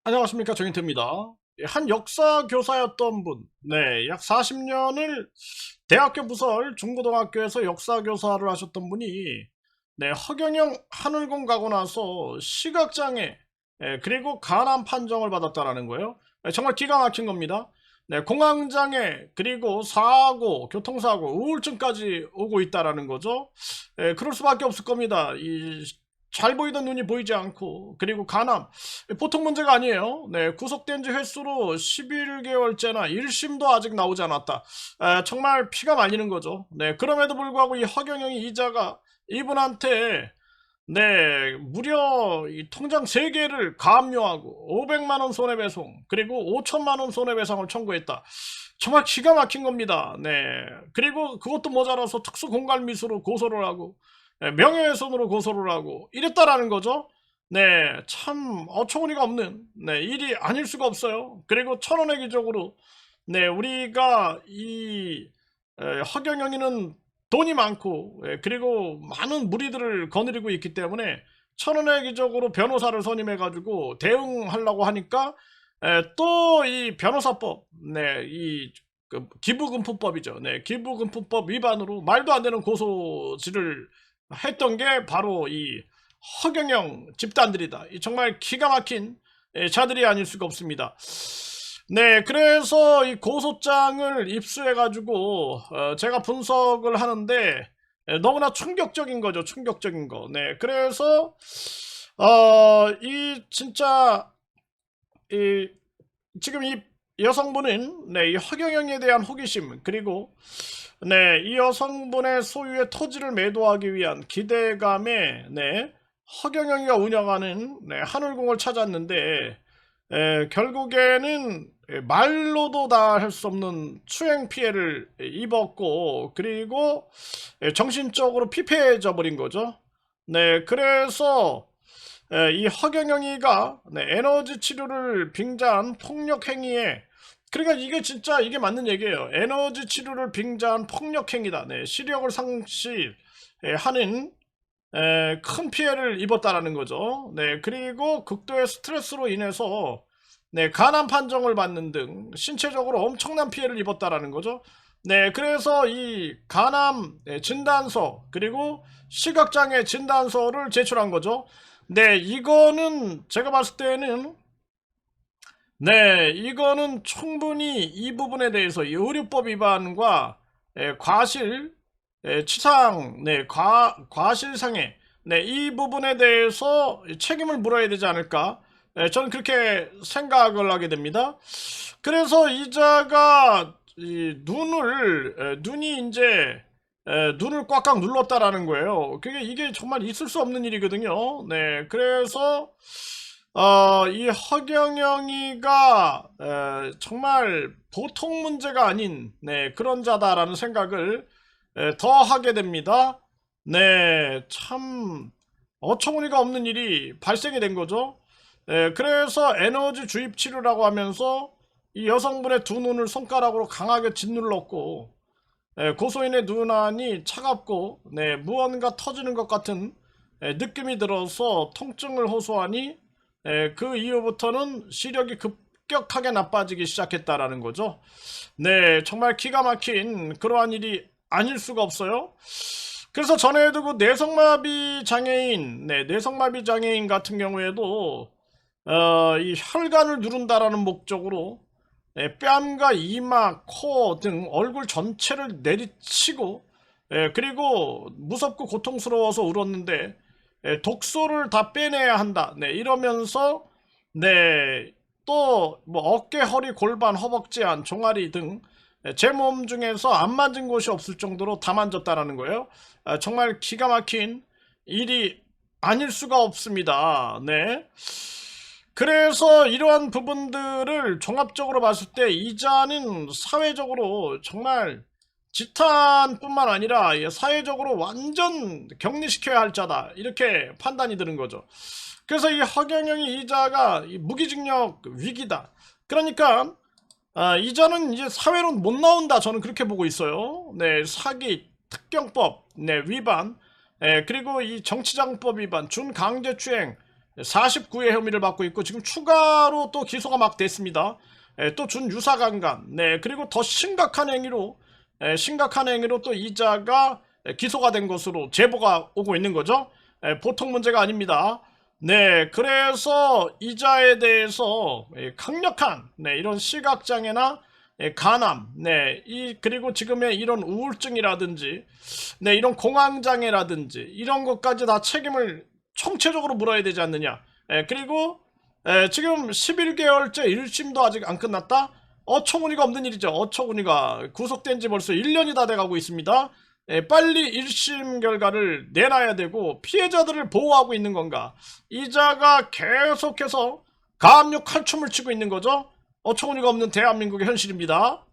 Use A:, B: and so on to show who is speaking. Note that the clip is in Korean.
A: 안녕하십니까, 정인태입니다. 한 역사 교사였던 분, 약 40년을 대학교 부설 중고등학교에서 역사 교사를 하셨던 분이 허경영 하늘공 가고 나서 시각장애, 그리고 간암 판정을 받았다라는 거예요. 정말 기가 막힌 겁니다. 공황장애, 그리고 사고, 교통사고, 우울증까지 오고 있다라는 거죠. 그럴 수밖에 없을 겁니다. 잘 보이던 눈이 보이지 않고, 그리고 간암 보통 문제가 아니에요. 구속된 지 횟수로 11개월째나 1심도 아직 나오지 않았다. 정말 피가 말리는 거죠. 그럼에도 불구하고 이 허경영이 이자가 이분한테 무려 이 통장 3개를 가압류하고 500만 원 손해배송, 그리고 5천만 원 손해배상을 청구했다. 정말 기가 막힌 겁니다. 그리고 그것도 모자라서 특수공갈미수로 고소를 하고, 명예훼손으로 고소를 하고 이랬다라는 거죠. 참 어처구니가 없는 일이 아닐 수가 없어요. 그리고 천원의 기적으로 우리가 허경영이는 돈이 많고, 그리고 많은 무리들을 거느리고 있기 때문에 천원의 기적으로 변호사를 선임해가지고 대응하려고 하니까 또 이 변호사법, 기부금품법이죠. 기부금품법 위반으로 말도 안 되는 고소질을 했던 게 바로 이 허경영 집단들이다. 정말 기가 막힌 자들이 아닐 수가 없습니다. 그래서 이 고소장을 입수해가지고 제가 분석을 하는데 너무나 충격적인 거죠. 충격적인 거. 그래서 이 진짜 이 지금 이 여성분은 이 허경영에 대한 호기심, 그리고 이 여성분의 소유의 토지를 매도하기 위한 기대감에 허경영이가 운영하는 하늘공을 찾았는데, 결국에는 말로도 다 할 수 없는 추행 피해를 입었고, 그리고 정신적으로 피폐해져 버린 거죠. 그래서 이 허경영이가 에너지 치료를 빙자한 폭력 행위에, 그러니까 이게 진짜 이게 맞는 얘기예요. 에너지 치료를 빙자한 폭력 행위다. 시력을 상실하는 큰 피해를 입었다라는 거죠. 그리고 극도의 스트레스로 인해서 간암 판정을 받는 등 신체적으로 엄청난 피해를 입었다라는 거죠. 그래서 이 간암 진단서, 그리고 시각장애 진단서를 제출한 거죠. 이거는 제가 봤을 때는 이거는 충분히 이 부분에 대해서 이 의료법 위반과 과실, 치상, 과실상해, 이 부분에 대해서 책임을 물어야 되지 않을까? 저는 그렇게 생각을 하게 됩니다. 그래서 이자가 눈이 이제 눈을 꽉꽉 눌렀다라는 거예요. 이게 정말 있을 수 없는 일이거든요. 그래서 이 허경영이가 정말 보통 문제가 아닌 그런 자다라는 생각을 더 하게 됩니다. 참 어처구니가 없는 일이 발생이 된 거죠. 그래서 에너지 주입 치료라고 하면서 이 여성분의 두 눈을 손가락으로 강하게 짓눌렀고, 고소인의 눈안이 차갑고 무언가 터지는 것 같은 느낌이 들어서 통증을 호소하니, 그 이후부터는 시력이 급격하게 나빠지기 시작했다라는 거죠. 정말 기가 막힌 그러한 일이 아닐 수가 없어요. 그래서 전에도 그 뇌성마비 장애인, 뇌성마비 장애인 같은 경우에도 이 혈관을 누른다라는 목적으로 뺨과 이마, 코 등 얼굴 전체를 내리치고, 그리고 무섭고 고통스러워서 울었는데 독소를 다 빼내야 한다. 이러면서 또 뭐 어깨, 허리, 골반, 허벅지 안, 종아리 등 제 몸 중에서 안 만진 곳이 없을 정도로 다 만졌다라는 거예요. 정말 기가 막힌 일이 아닐 수가 없습니다. 그래서 이러한 부분들을 종합적으로 봤을 때 이자는 사회적으로 정말 지탄뿐만 아니라 사회적으로 완전 격리시켜야 할 자다, 이렇게 판단이 드는 거죠. 그래서 이 허경영이 이자가 무기징역 위기다. 그러니까 이자는 이제 사회로 못 나온다, 저는 그렇게 보고 있어요. 사기, 특경법 위반, 그리고 이 정치자금법 위반, 준강제추행, 49의 혐의를 받고 있고 지금 추가로 또 기소가 막 됐습니다. 또 준유사강간, 네, 그리고 더 심각한 행위로 또 이자가 기소가 된 것으로 제보가 오고 있는 거죠. 보통 문제가 아닙니다. 네, 그래서 이자에 대해서 강력한 이런 시각장애나 간암, 그리고 지금의 이런 우울증이라든지, 이런 공황장애라든지 이런 것까지 다 책임을 총체적으로 물어야 되지 않느냐. 그리고 지금 11개월째 1심도 아직 안 끝났다? 어처구니가 없는 일이죠. 어처구니가 구속된 지 벌써 1년이 다 돼가고 있습니다. 빨리 1심 결과를 내놔야 되고 피해자들을 보호하고 있는 건가? 이자가 계속해서 가압류 칼춤을 치고 있는 거죠. 어처구니가 없는 대한민국의 현실입니다.